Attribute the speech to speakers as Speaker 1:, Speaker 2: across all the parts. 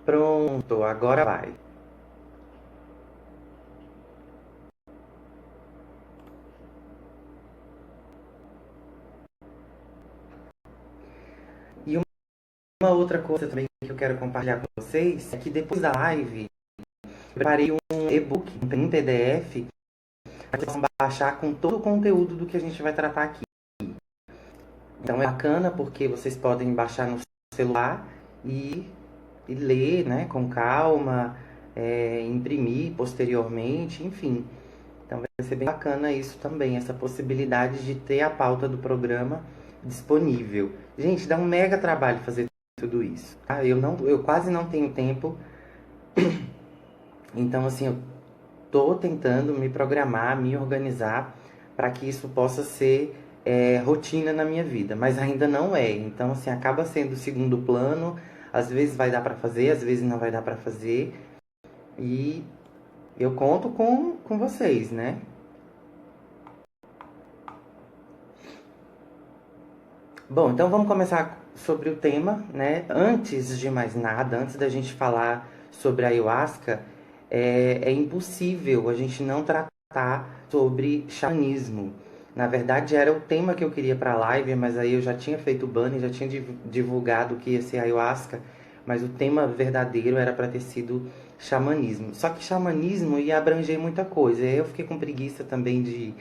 Speaker 1: Pronto, agora vai. E uma outra coisa também que eu quero compartilhar com vocês é que depois da live, eu preparei um e-book em PDF para vocês possam baixar com todo o conteúdo do que a gente vai tratar aqui. Então é bacana porque vocês podem baixar no celular e, e ler, né, com calma, imprimir posteriormente, enfim. Então vai ser bem bacana isso também, essa possibilidade de ter a pauta do programa disponível. Gente, dá um mega trabalho fazer tudo isso, tá? Eu quase não tenho tempo, então assim, eu tô tentando me programar, me organizar para que isso possa ser rotina na minha vida, mas ainda não é. Então assim, acaba sendo segundo plano, às vezes vai dar para fazer, às vezes não vai dar para fazer, e eu conto com vocês, né? Bom, então vamos começar sobre o tema, né? Antes de mais nada, antes da gente falar sobre a ayahuasca, é impossível a gente não tratar sobre xamanismo. Na verdade, era o tema que eu queria para a live, mas aí eu já tinha feito o banner, já tinha divulgado que ia ser ayahuasca, mas o tema verdadeiro era para ter sido xamanismo. Só que xamanismo ia abranger muita coisa. E aí eu fiquei com preguiça também de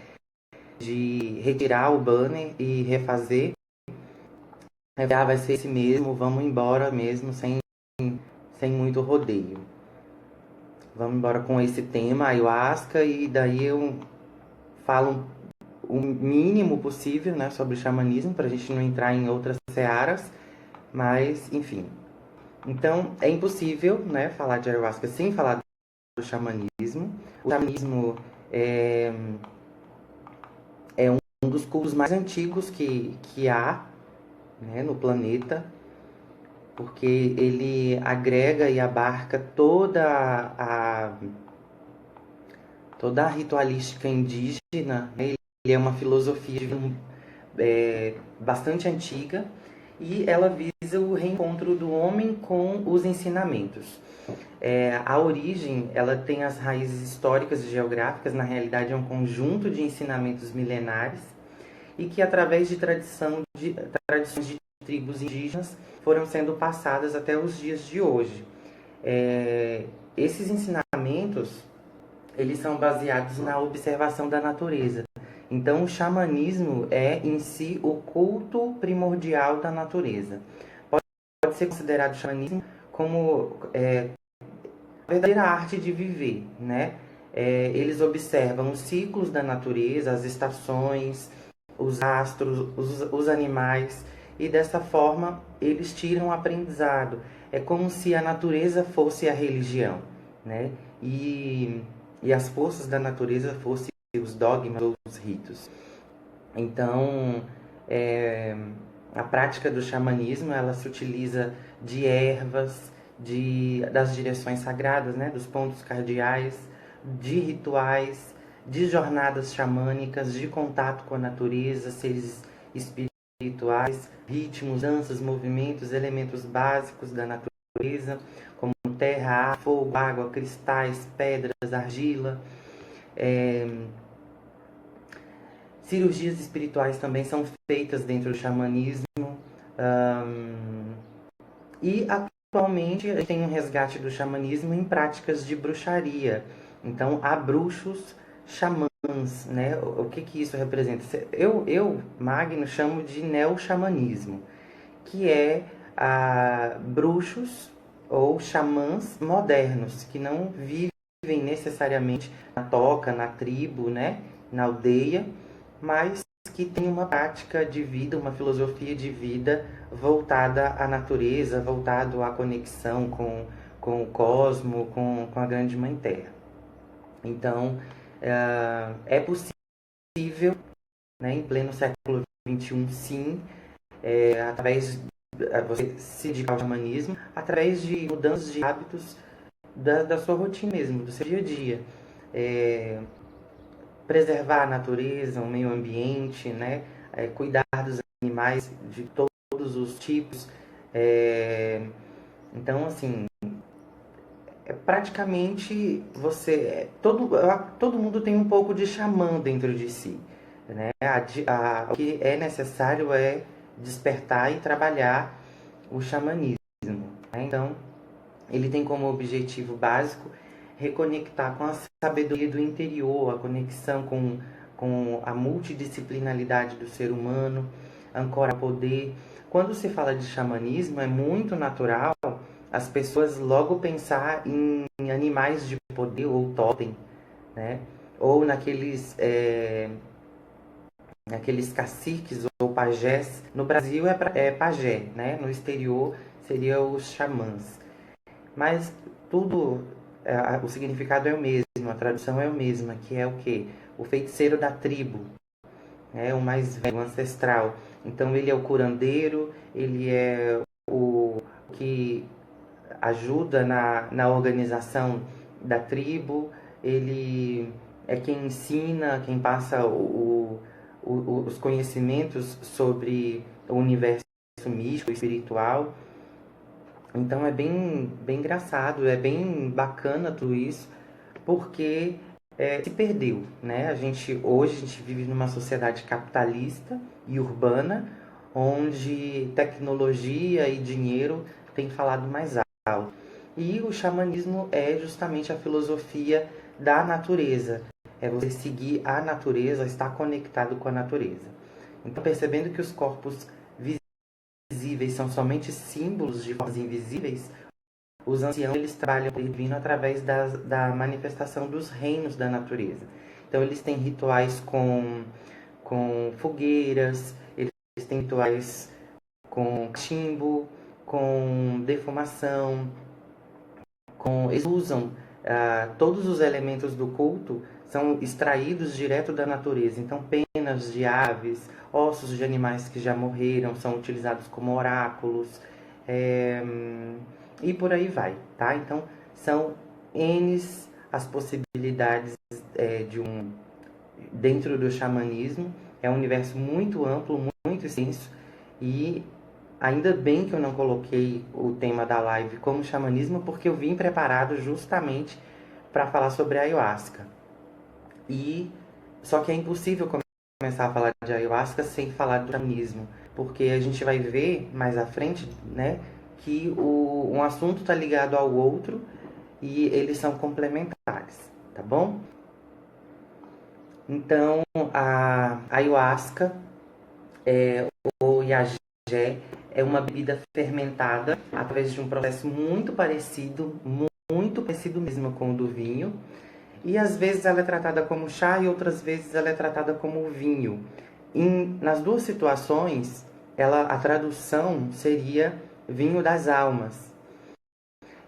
Speaker 1: retirar o banner e refazer. Vai ser esse mesmo, vamos embora mesmo, sem muito rodeio. Vamos embora com esse tema, ayahuasca, e daí eu falo o mínimo possível, né, sobre o xamanismo, para a gente não entrar em outras searas, mas, enfim. Então, é impossível, né, falar de ayahuasca sem falar do xamanismo. O xamanismo é, é um dos cultos mais antigos que há, né, no planeta, porque ele agrega e abarca toda a ritualística indígena, né? Ele é uma filosofia bastante antiga e ela visa o reencontro do homem com os ensinamentos. A origem, ela tem as raízes históricas e geográficas, na realidade é um conjunto de ensinamentos milenares e que através de tradições de tribos indígenas foram sendo passadas até os dias de hoje. Esses ensinamentos eles são baseados na observação da natureza. Então, o xamanismo é em si o culto primordial da natureza. Pode ser considerado o xamanismo como a verdadeira arte de viver, né? Eles observam os ciclos da natureza, as estações, os astros, os animais, e dessa forma eles tiram o aprendizado. É como se a natureza fosse a religião, né? E as forças da natureza fossem os dogmas ou os ritos. Então, é, a prática do xamanismo ela se utiliza de ervas, das direções sagradas, né, dos pontos cardeais, de rituais, de jornadas xamânicas, de contato com a natureza, seres espirituais, ritmos, danças, movimentos, elementos básicos da natureza, como terra, ar, fogo, água, cristais, pedras, argila. É, Cirurgias espirituais também são feitas dentro do xamanismo. Um, e atualmente a gente tem um resgate do xamanismo em práticas de bruxaria. Então há bruxos xamãs, né? O que isso representa? Magno, chamo de neo-xamanismo, que é bruxos ou xamãs modernos, que não vivem necessariamente na toca, na tribo, né? Na aldeia, mas que tem uma prática de vida, uma filosofia de vida voltada à natureza, voltado à conexão com o cosmo, com a grande mãe terra. Então, é possível, né, em pleno século XXI, sim, através você se dedicar ao xamanismo, através de mudanças de hábitos da sua rotina mesmo, do seu dia a dia. Preservar a natureza, o meio ambiente, né? Cuidar dos animais de todos os tipos. Então, assim, praticamente todo mundo tem um pouco de xamã dentro de si, né? O que é necessário é despertar e trabalhar o xamanismo, né? Então, ele tem como objetivo básico reconectar com a sabedoria do interior, a conexão com a multidisciplinaridade do ser humano, ancorar poder. Quando se fala de xamanismo, é muito natural as pessoas logo pensar em animais de poder ou totem, né? Ou naqueles caciques ou pajés. No Brasil é pajé, né? No exterior seria os xamãs. Mas tudo, o significado é o mesmo, a tradução é a mesma, que é o quê? O feiticeiro da tribo, né? O mais velho, o ancestral. Então ele é o curandeiro, ele é o que ajuda na organização da tribo, ele é quem ensina, quem passa os conhecimentos sobre o universo místico, espiritual. Então é bem engraçado, é bem bacana tudo isso, porque se perdeu, né? Hoje a gente vive numa sociedade capitalista e urbana, onde tecnologia e dinheiro têm falado mais alto. E o xamanismo é justamente a filosofia da natureza. É você seguir a natureza, estar conectado com a natureza. Então, percebendo que os corpos visíveis são somente símbolos de formas invisíveis, os anciãos eles trabalham o divino através da manifestação dos reinos da natureza. Então eles têm rituais com fogueiras, eles têm rituais com cachimbo, com defumação, eles usam todos os elementos do culto são extraídos direto da natureza. Então penas de aves, ossos de animais que já morreram são utilizados como oráculos. E por aí vai, tá? Então, são N as possibilidades dentro do xamanismo. É um universo muito amplo, muito extenso, e ainda bem que eu não coloquei o tema da live como xamanismo, porque eu vim preparado justamente para falar sobre a ayahuasca. Só que é impossível começar a falar de ayahuasca sem falar do xamanismo, porque a gente vai ver mais à frente, né, que um assunto está ligado ao outro e eles são complementares, tá bom? Então, a ayahuasca, ou yagé, é uma bebida fermentada através de um processo muito parecido mesmo com o do vinho. E às vezes ela é tratada como chá e outras vezes ela é tratada como vinho. Nas duas situações, a tradução seria vinho das almas.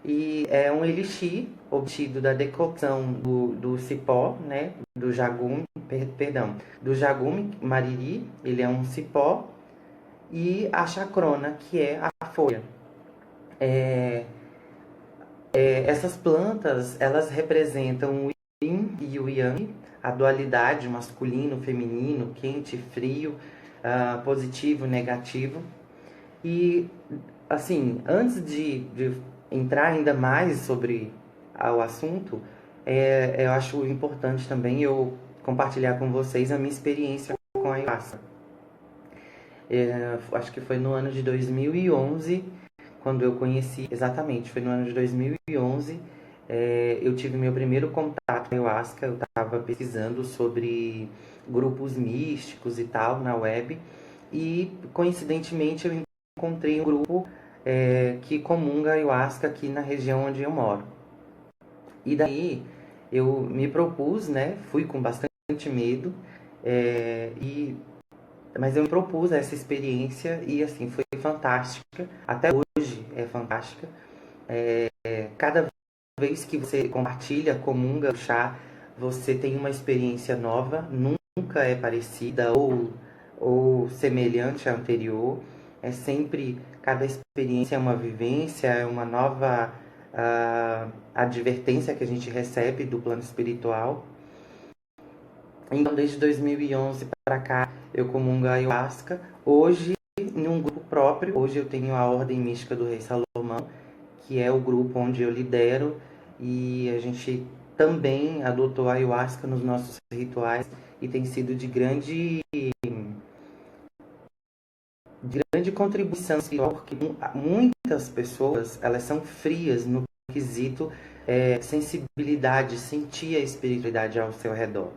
Speaker 1: E é um elixir obtido da decocção do cipó, né, do jagume mariri, ele é um cipó, e a chacrona, que é a folha. Essas plantas, elas representam o yin e o yang, a dualidade masculino, feminino, quente, frio, positivo, negativo. E, assim, antes de entrar ainda mais sobre o assunto, eu acho importante também eu compartilhar com vocês a minha experiência com a ayahuasca. Acho que foi no ano de 2011, quando eu conheci, exatamente, foi no ano de 2011, eu tive meu primeiro contato com a ayahuasca. Eu estava pesquisando sobre grupos místicos e tal na web, e coincidentemente eu encontrei um grupo que comunga ayahuasca aqui na região onde eu moro. E daí eu me propus, né? Fui com bastante medo, mas eu me propus essa experiência e assim foi fantástica. Até hoje é fantástica. Cada vez que você compartilha, comunga o chá, você tem uma experiência nova, nunca é parecida ou semelhante à anterior. É sempre, cada experiência é uma vivência, é uma nova advertência que a gente recebe do plano espiritual. Então, desde 2011 para cá, eu comungo a ayahuasca. Hoje, em um grupo próprio, hoje eu tenho a Ordem Mística do Rei Salomão, que é o grupo onde eu lidero. e a gente também adotou a ayahuasca nos nossos rituais e tem sido de grande contribuição, porque muitas pessoas elas são frias no quesito sensibilidade, sentir a espiritualidade ao seu redor.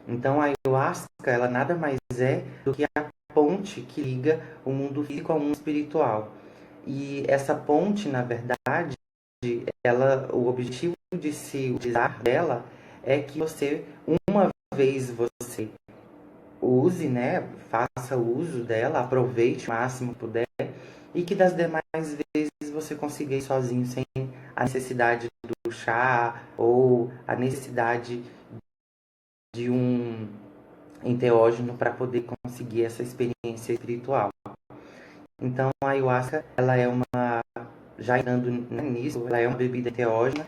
Speaker 1: Então a ayahuasca ela nada mais é do que a ponte que liga o mundo físico ao mundo espiritual. E essa ponte, na verdade, o objetivo de se utilizar dela é que uma vez você use, né, faça uso dela, aproveite o máximo que puder e que das demais vezes você consiga ir sozinho sem a necessidade do chá ou a necessidade de um enteógeno para poder conseguir essa experiência espiritual. Então a ayahuasca, ela é já entrando nisso, ela é uma bebida enteógena.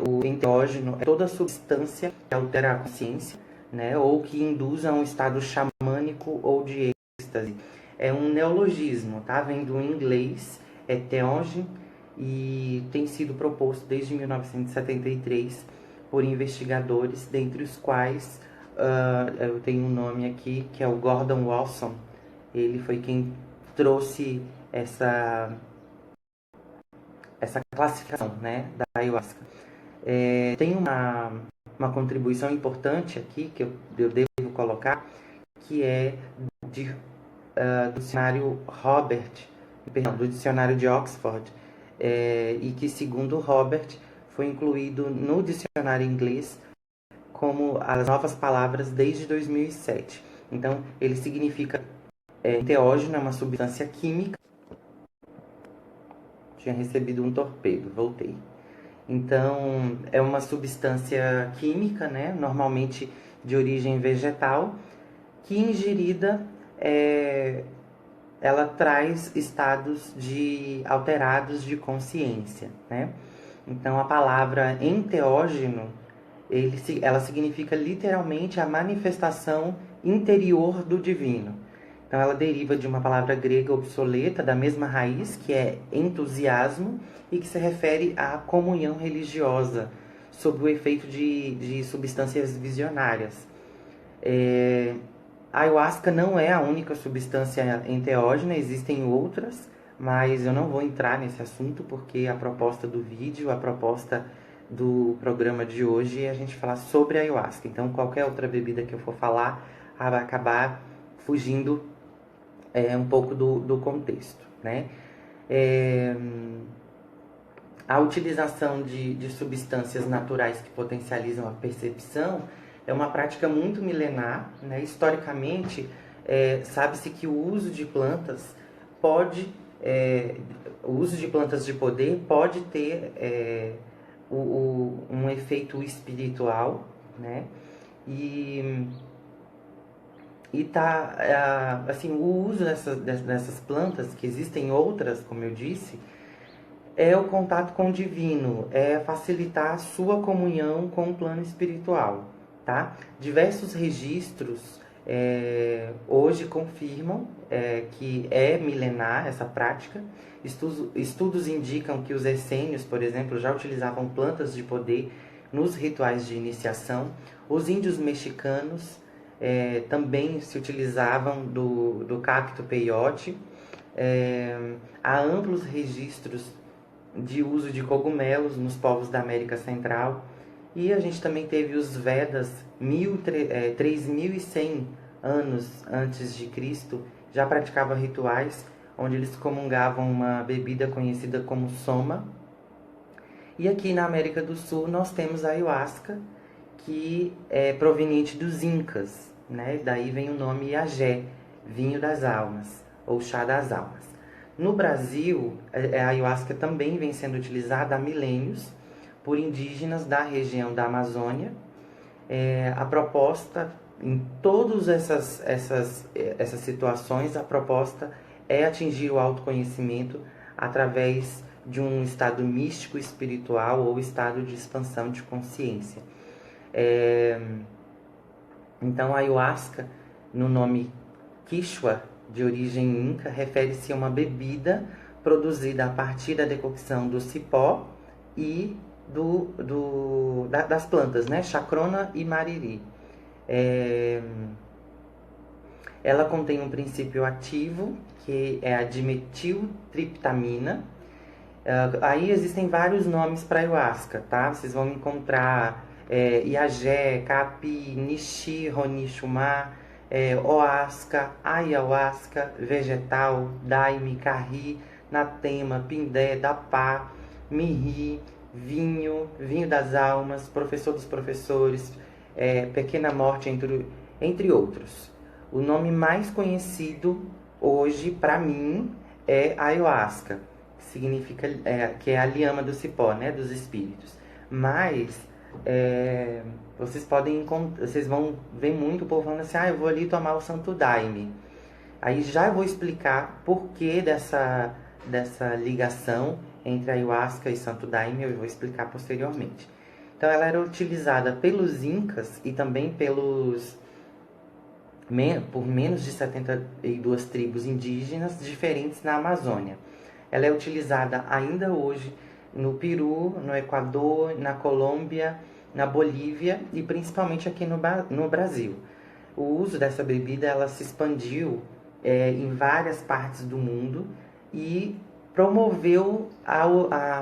Speaker 1: O enteógeno é toda substância que altera a consciência, né, ou que induz a um estado xamânico ou de êxtase. É um neologismo, tá? Vem do inglês, entheogen, e tem sido proposto desde 1973 por investigadores, dentre os quais eu tenho um nome aqui, que é o Gordon Wasson. Ele foi quem trouxe essa classificação, né, da ayahuasca. Tem uma contribuição importante aqui que eu devo colocar, que é do dicionário do dicionário de Oxford, e que, segundo Robert, foi incluído no dicionário inglês como as novas palavras desde 2007. Então, ele significa enteógeno, é uma substância química. Tinha recebido um torpedo, voltei. Então, é uma substância química, né, normalmente de origem vegetal, que ingerida ela traz estados alterados de consciência, né? Então, a palavra enteógeno, ela significa literalmente a manifestação interior do divino. Então, ela deriva de uma palavra grega obsoleta, da mesma raiz, que é entusiasmo, e que se refere à comunhão religiosa, sob o efeito de substâncias visionárias. A ayahuasca não é a única substância enteógena, existem outras, mas eu não vou entrar nesse assunto, porque a proposta do vídeo, a proposta do programa de hoje é a gente falar sobre a ayahuasca. Então, qualquer outra bebida que eu for falar vai acabar fugindo um pouco do contexto, né? A utilização de substâncias naturais que potencializam a percepção é uma prática muito milenar, né? Historicamente, sabe-se que o uso de plantas de poder pode ter um efeito espiritual, né? Assim, o uso dessas plantas, que existem outras, como eu disse, é o contato com o divino, é facilitar a sua comunhão com o plano espiritual, tá? Diversos registros hoje confirmam que é milenar essa prática. Estudos indicam que os essênios, por exemplo, já utilizavam plantas de poder nos rituais de iniciação. Os índios mexicanos também se utilizavam do cacto peyote. Há amplos registros de uso de cogumelos nos povos da América Central. E a gente também teve os Vedas, 3.100 anos antes de Cristo, já praticava rituais onde eles comungavam uma bebida conhecida como soma. E aqui na América do Sul nós temos a ayahuasca, que é proveniente dos Incas, né? Daí vem o nome Yagé, vinho das almas, ou chá das almas. No Brasil, a ayahuasca também vem sendo utilizada há milênios por indígenas da região da Amazônia. A proposta, em todas essas situações, a proposta é atingir o autoconhecimento através de um estado místico espiritual ou estado de expansão de consciência. Então, a ayahuasca, no nome Quichua, de origem inca, refere-se a uma bebida produzida a partir da decocção do cipó e das plantas, né? Chacrona e mariri. É, ela contém um princípio ativo, que é a dimetiltriptamina. Aí existem vários nomes para ayahuasca, tá? Vocês vão encontrar Iagé, Capi, Nishi, Ronishuma, Oasca, Ayahuasca, Vegetal, Daime, Carri, Natema, Pindé, Dapá, Mirri, Vinho, Vinho das Almas, Professor dos Professores, Pequena Morte, entre outros. O nome mais conhecido hoje, para mim, é Ayahuasca, que significa que é a liama do cipó, né, dos espíritos. Mas vocês vão ver muito o povo falando assim: eu vou ali tomar o Santo Daime. Aí já vou explicar por que dessa ligação entre Ayahuasca e Santo Daime, eu vou explicar posteriormente. Então ela era utilizada pelos incas e também por menos de 72 tribos indígenas diferentes na Amazônia. Ela é utilizada ainda hoje no Peru, no Equador, na Colômbia, na Bolívia e principalmente aqui no Brasil. O uso dessa bebida ela se expandiu em várias partes do mundo e promoveu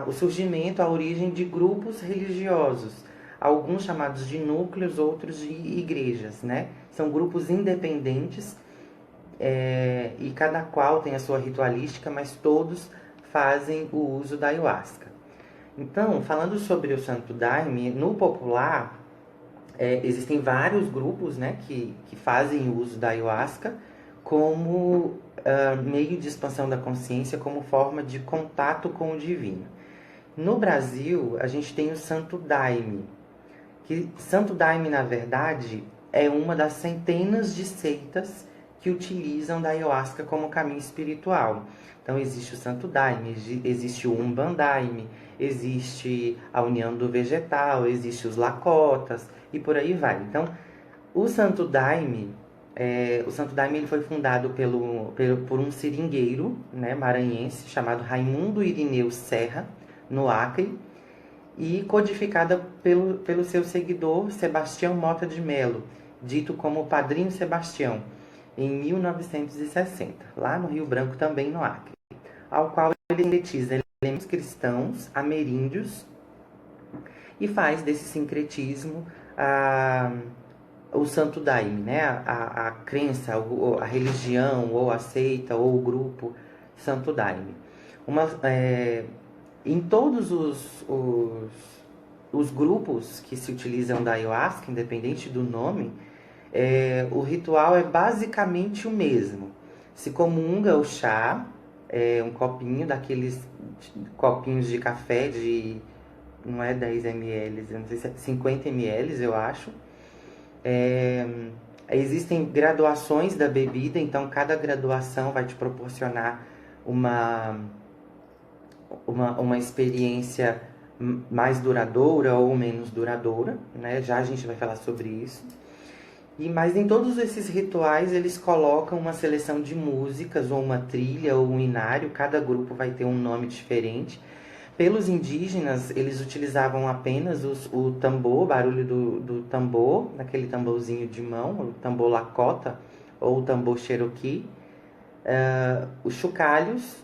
Speaker 1: o surgimento, a origem de grupos religiosos, alguns chamados de núcleos, outros de igrejas, né? São grupos independentes e cada qual tem a sua ritualística, mas todos fazem o uso da ayahuasca. Então, falando sobre o Santo Daime, no popular, existem vários grupos, né, que fazem o uso da ayahuasca como meio de expansão da consciência, como forma de contato com o divino. No Brasil, a gente tem o Santo Daime, que Santo Daime, na verdade, é uma das centenas de seitas que utilizam da ayahuasca como caminho espiritual. Então existe o Santo Daime, existe o Umbandaime, existe a União do Vegetal, existe os Lakotas e por aí vai. Então o Santo Daime ele foi fundado por um seringueiro, né, maranhense chamado Raimundo Irineu Serra, no Acre, e codificada pelo seu seguidor Sebastião Mota de Melo, dito como Padrinho Sebastião, em 1960, lá no Rio Branco, também no Acre, ao qual ele sintetiza elementos cristãos, ameríndios, e faz desse sincretismo o Santo Daime, né? a crença, a religião, ou a seita, ou o grupo Santo Daime. Em todos os grupos que se utilizam da ayahuasca, independente do nome, o ritual é basicamente o mesmo. Se comunga o chá, um copinho daqueles copinhos de café não é 10 ml, eu não sei se é 50 ml, eu acho. Existem graduações da bebida, então cada graduação vai te proporcionar uma experiência mais duradoura ou menos duradoura, né? Já a gente vai falar sobre isso. Mas em todos esses rituais eles colocam uma seleção de músicas, ou uma trilha, ou um inário, cada grupo vai ter um nome diferente. Pelos indígenas, eles utilizavam apenas o tambor, o barulho do tambor, daquele tamborzinho de mão, o tambor Lakota, ou o tambor Cherokee, os chocalhos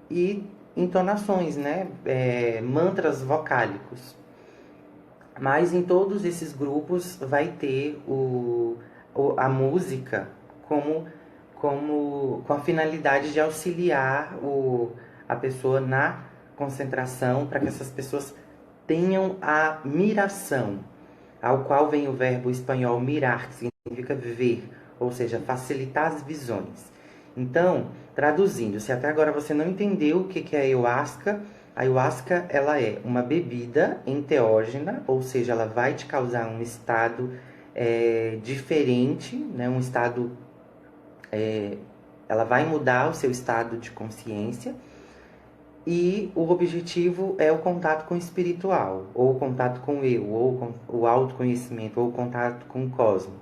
Speaker 1: e entonações, né? Mantras vocálicos. Mas em todos esses grupos vai ter a música com a finalidade de auxiliar a pessoa na concentração, para que essas pessoas tenham a miração, ao qual vem o verbo espanhol mirar, que significa ver, ou seja, facilitar as visões. Então, traduzindo, se até agora você não entendeu o que é ayahuasca, a ayahuasca ela é uma bebida enteógena, ou seja, ela vai te causar um estado diferente, né? Um estado, ela vai mudar o seu estado de consciência, e o objetivo é o contato com o espiritual, ou o contato com o eu, ou com o autoconhecimento, ou o contato com o cosmos.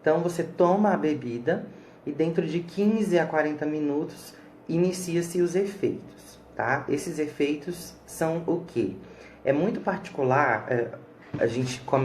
Speaker 1: Então você toma a bebida e dentro de 15 a 40 minutos inicia-se os efeitos, tá? Esses efeitos são o quê? É muito particular a gente comentar